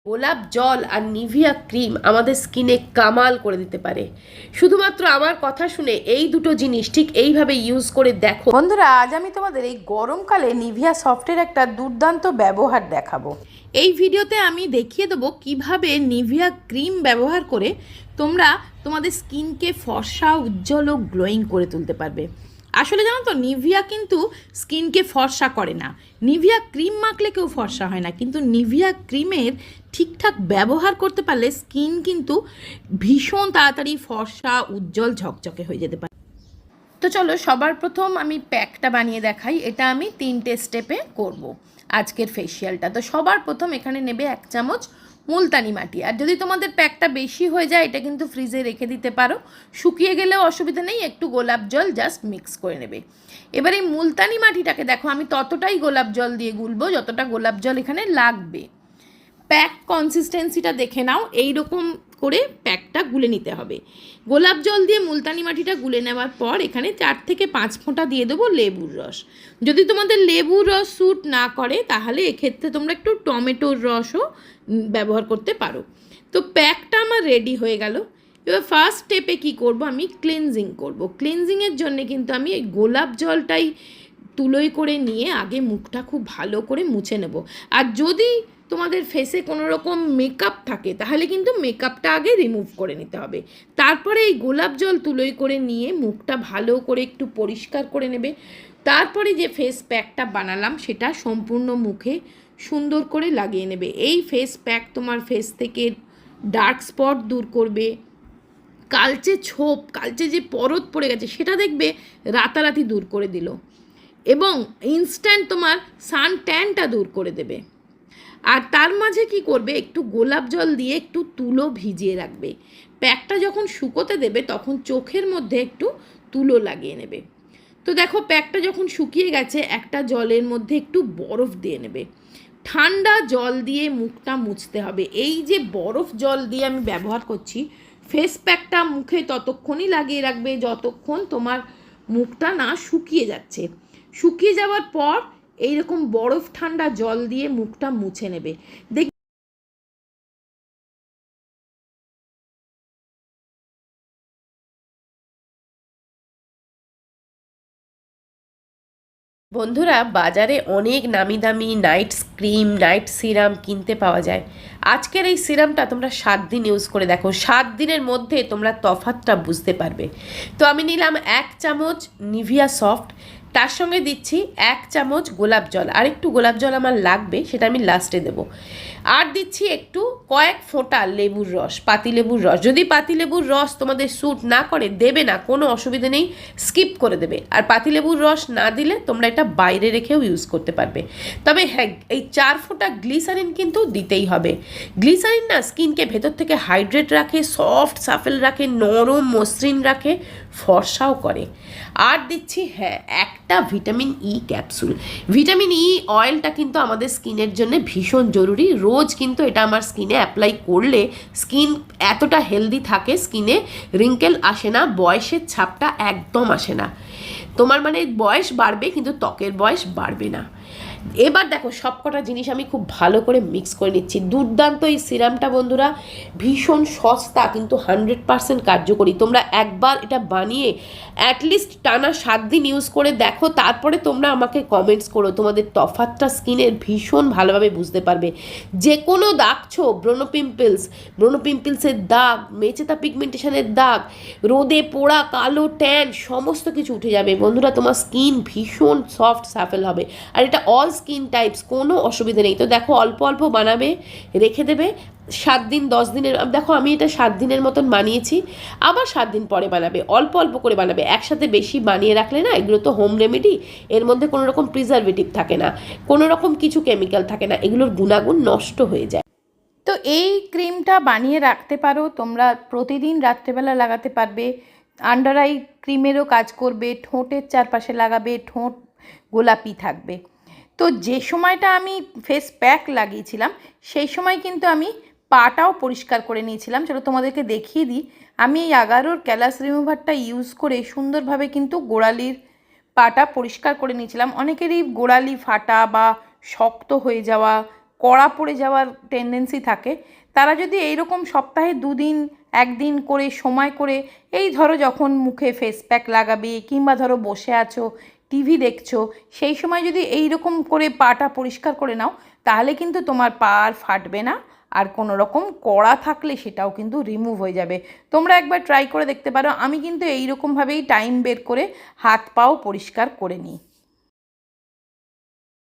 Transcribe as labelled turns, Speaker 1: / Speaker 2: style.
Speaker 1: গোলাপ জল আর Nivea cream আমাদের স্কিনে কামাল করে দিতে পারে। শুধুমাত্র আমার কথা শুনে এই দুটো জিনিস ঠিক এইভাবে ইউজ করে দেখো
Speaker 2: বন্ধুরা। আজ আমি তোমাদের এই গরমকালে নিভিয়া সফটের একটা দুর্দান্ত ব্যবহার দেখাবো।
Speaker 1: এই ভিডিওতে আমি দেখিয়ে দেবো কিভাবে নিভিয়া ক্রিম ব্যবহার করে তোমরা তোমাদের স্কিনকে ফর্সা, উজ্জ্বল ও গ্লোয়িং করে তুলতে পারবে। আসলে জানো তো, নিভিয়া কিন্তু স্কিনকে ফর্সা করে না, নিভিয়া ক্রিম মাখলে কেউ ফর্সা হয় না, কিন্তু নিভিয়া ক্রিমের ঠিকঠাক ব্যবহার করতে পারলে স্কিন কিন্তু ভীষণ তাড়াতাড়ি ফর্সা, উজ্জ্বল, ঝকঝকে হয়ে যেতে পারে। তো চলো সবার প্রথম আমি প্যাকটা বানিয়ে দেখাই। এটা আমি 3টে স্টেপে করব আজকের ফেসিয়ালটা। তো সবার প্রথম এখানে নেবে 1 চামচ মুলতানি মাটি। আর যদি তোমাদের প্যাকটা বেশি হয়ে যায় এটা কিন্তু ফ্রিজে রেখে দিতে পারো, শুকিয়ে গেলেও অসুবিধা নেই, একটু গোলাপ জল জাস্ট মিক্স করে নেবে। এবার এই মুলতানি মাটিটাকে দেখো আমি ততটাই গোলাপ জল দিয়ে গুলবো যতটা গোলাপ জল এখানে লাগবে। প্যাক কনসিস্টেন্সিটা দেখে নাও, এই রকম করে প্যাকটা গুলে নিতে হবে। গোলাপ জল দিয়ে মুলতানি মাটিটা গুলে নেওয়ার পর এখানে 4 থেকে 5 ফোঁটা দিয়ে দেবো লেবুর রস। যদি তোমাদের লেবুর রস স্যুট না করে তাহলে এক্ষেত্রে তোমরা একটু টমেটোর রসও ব্যবহার করতে পারো। তো প্যাকটা আমার রেডি হয়ে গেল। এবার ফার্স্ট স্টেপে কী করব, আমি ক্লিনজিং করব। ক্লিনজিংয়ের জন্যে কিন্তু আমি এই গোলাপ জলটাই তুলোই করে নিয়ে আগে মুখটা খুব ভালো করে মুছে নেব। আর যদি তোমাদের ফেসে কোনো রকম মেকআপ থাকে তাহলে কিন্তু মেকআপটা আগে রিমুভ করে নিতে হবে, তারপরে এই গোলাপ জল তুলোই করে নিয়ে মুখটা ভালো করে একটু পরিষ্কার করে নেবে। তারপরে যে ফেস প্যাকটা বানালাম সেটা সম্পূর্ণ মুখে সুন্দর করে লাগিয়ে নেবে। এই ফেস প্যাক তোমার ফেস থেকে ডার্ক স্পট দূর করবে, কালচে ছোপ, কালচে যে পরত পড়ে গেছে সেটা দেখবে রাতারাতি দূর করে দিল, এবং ইনস্ট্যান্ট তোমার সান ট্যানটা দূর করে দেবে। আর তার মাঝে কি করবে, একটু গোলাপ জল দিয়ে একটু তুলো ভিজিয়ে রাখবে। প্যাকটা যখন শুকোতে দেবে তখন চোখের মধ্যে একটু তুলো লাগিয়ে নেবে। তো দেখো প্যাকটা যখন শুকিয়ে গেছে একটা জলের মধ্যে একটু বরফ দিয়ে নেবে। ঠান্ডা জল দিয়ে মুখটা মুছতে হবে। এই যে বরফ জল দিয়ে আমি ব্যবহার করছি, ফেস প্যাকটা মুখে ততক্ষণই লাগিয়ে রাখবে যতক্ষণ তোমার মুখটা না শুকিয়ে যাচ্ছে। শুকিয়ে যাওয়ার পর এইরকম বরফ ঠান্ডা জল দিয়ে মুখটা মুছে নেবে। বন্ধুরা, বাজারে অনেক নামি দামি নাইট ক্রিম, নাইট সিরাম কিনতে পাওয়া যায়। আজকের এই সিরামটা তোমরা 7 দিন ইউজ করে দেখো, 7 দিনের মধ্যে তোমরা তফাৎটা বুঝতে পারবে। তো আমি নিলাম 1 চামচ নিভিয়া সফট, তার সঙ্গে দিচ্ছি 1 চামচ গোলাপ জল, আর একটু গোলাপ জল আমার লাগবে সেটা আমি লাস্টে দেবো। আর দিচ্ছি একটু কয়েক ফোঁটা লেবুর রস, পাতিলেবুর রস। যদি পাতিলেবুর রস তোমাদের স্যুট না করে দেবে না, কোনো অসুবিধা নেই, স্কিপ করে দেবে। আর পাতিলেবুর রস না দিলে তোমরা এটা বাইরে রেখেও ইউজ করতে পারবে। তবে হ্যাঁ, এই 4 ফোঁটা গ্লিসারিন কিন্তু দিতেই হবে। গ্লিসারিন না স্কিনকে ভেতর থেকে হাইড্রেট রাখে, সফট সাফেল রাখে, নরম মসৃণ রাখে, ফর্সাও করে। আর দিচ্ছি হ্যাঁ একটা vitamin E capsule. Vitamin E অয়েলটা কিন্তু আমাদের স্কিনের জন্য ভীষণ জরুরি। রোজ কিন্তু এটা আমার স্কিনে অ্যাপ্লাই করলে স্কিন এতটা হেলদি থাকে, স্কিনে রিঙ্কেল আসে না, বয়সের ছাপটা একদম আসে না। তোমার মানে বয়স বাড়বে কিন্তু ত্বকের বয়স বাড়বে না। এবার দেখো সবকটা জিনিস আমি খুব ভালো করে মিক্স করে নিচ্ছি। দুর্দান্ত এই সিরামটা বন্ধুরা, ভীষণ সস্তা কিন্তু 100% কার্যকরী। তোমরা একবার এটা বানিয়ে অ্যাটলিস্ট টানা 7 দিন ইউজ করে দেখো, তারপরে তোমরা আমাকে কমেন্টস করো। তোমাদের তফাৎটা স্কিনের ভীষণ ভালোভাবে বুঝতে পারবে। যে কোনো দাগ ছোপ, ব্রোনো পিম্পলসের দাগ, মেচেতা পিগমেন্টেশনের দাগ, রোদে পোড়া, কালো ট্যান সমস্ত কিছু উঠে যাবে বন্ধুরা। তোমার স্কিন ভীষণ সফট সাফেল হবে। আর এটা অল স্কিন টাইপস, কোনো অসুবিধা নেই। তো দেখো অল্প অল্প বানাবে, রেখে দেবে 7 দিন 10 দিনের। দেখো আমি এটা 7 দিনের মতন বানিয়েছি, আবার 7 দিন পরে বানাবে, অল্প অল্প করে বানাবে। একসাথে বেশি বানিয়ে রাখলে না, এগুলো তো হোম রেমেডি, এর মধ্যে কোনো রকম প্রিজারভেটিভ থাকে না, কোনো রকম কিছু কেমিক্যাল থাকে না, এগুলোর গুণাগুণ নষ্ট হয়ে যায়।
Speaker 2: তো এই ক্রিমটা বানিয়ে রাখতে পারো তোমরা, প্রতিদিন রাত্রেবেলা লাগাতে পারবে। আন্ডার আই ক্রিমেরও কাজ করবে, ঠোঁটের চারপাশে লাগাবে, ঠোঁট গোলাপি থাকবে। তো যে সময়টা আমি ফেস প্যাক লাগিয়েছিলাম সেই সময় কিন্তু আমি পাটাও পরিষ্কার করে নিয়েছিলাম। চলো তোমাদেরকে দেখিয়ে দিই। আমি এই আগারোর ক্যালাস রিমুভারটা ইউজ করে সুন্দরভাবে কিন্তু গোড়ালির পাটা পরিষ্কার করে নিয়েছিলাম। অনেকেরই গোড়ালি ফাটা বা শক্ত হয়ে যাওয়া কড়া পড়ে যাওয়ার টেন্ডেন্সি থাকে, তারা যদি এইরকম সপ্তাহে 2 দিন 1 দিন করে সময় করে, এই ধরো যখন মুখে ফেস প্যাক লাগাবে কিংবা ধরো বসে আছো টিভি দেখছো, সেই সময় যদি এই রকম করে পাটা পরিষ্কার করে নাও, তাহলে কিন্তু তোমার পা আর ফাটবে না, আর কোনো রকম কড়া থাকলে সেটাও কিন্তু রিমুভ হয়ে যাবে। তোমরা একবার ট্রাই করে দেখতে পারো। আমি কিন্তু এই রকমভাবেই টাইম বের করে হাত পাও পরিষ্কার করে নিই।